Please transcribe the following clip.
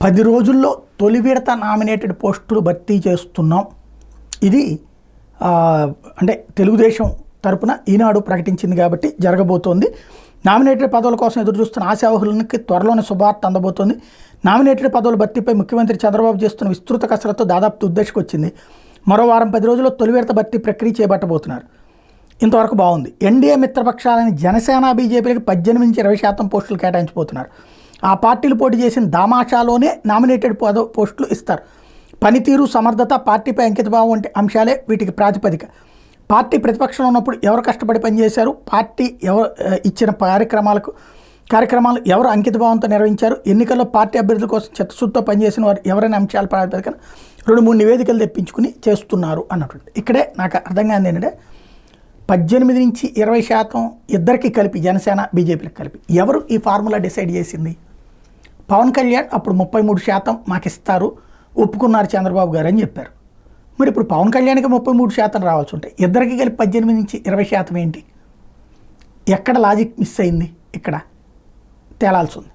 10 రోజుల్లో తొలి విడత నామినేటెడ్ పోస్టులు భర్తీ చేస్తున్నాం. ఇది అంటే తెలుగుదేశం తరపున ఈనాడు ప్రకటించింది కాబట్టి జరగబోతోంది. నామినేటెడ్ పదవుల కోసం ఎదురుచూస్తున్న ఆశావహులకి త్వరలోనే శుభార్త అందబోతోంది. నామినేటెడ్ పదవుల భర్తీపై ముఖ్యమంత్రి చంద్రబాబు చేస్తున్న విస్తృత కసరత్తు దాదాపు తుద్దశకు వచ్చింది. మరో వారం 10 రోజుల్లో తొలి విడత భర్తీ ప్రక్రియ చేపట్టబోతున్నారు. ఇంతవరకు బాగుంది. ఎన్డీఏ మిత్రపక్షాలని జనసేన బీజేపీలకు 18-20% పోస్టులు కేటాయించబోతున్నారు. ఆ పార్టీలు పోటీ చేసిన దామాషాలోనే నామినేటెడ్ పోస్టులు ఇస్తారు. పనితీరు, సమర్థత, పార్టీపై అంకితభావం వంటి అంశాలే వీటికి ప్రాతిపదిక. పార్టీ ప్రతిపక్షంలో ఉన్నప్పుడు ఎవరు కష్టపడి పనిచేశారు, పార్టీ ఎవరు ఇచ్చిన కార్యక్రమాలు ఎవరు అంకితభావంతో నిర్వహించారు, ఎన్నికల్లో పార్టీ అభ్యర్థుల కోసం చిత్తశుద్ధితో పనిచేసిన వారు ఎవరైనా అంశాల ప్రాతిపదికన 2-3 నివేదికలు తెప్పించుకుని చేస్తున్నారు అన్నటువంటి. ఇక్కడే నాకు అర్థం కాదు ఏంటంటే 18-20% ఇద్దరికి కలిపి, జనసేన బీజేపీలకు కలిపి ఎవరు ఈ ఫార్ములా డిసైడ్ చేసింది? పవన్ కళ్యాణ్ అప్పుడు 33% మాకు ఇస్తారు, ఒప్పుకున్నారు చంద్రబాబు గారు అని చెప్పారు. మరి ఇప్పుడు పవన్ కళ్యాణ్కి 33% రావాల్సి ఉంటాయి, ఇద్దరికి కలిపి 18-20% ఏంటి? ఎక్కడ లాజిక్ మిస్ అయింది? ఇక్కడ తేలాల్సి ఉంది.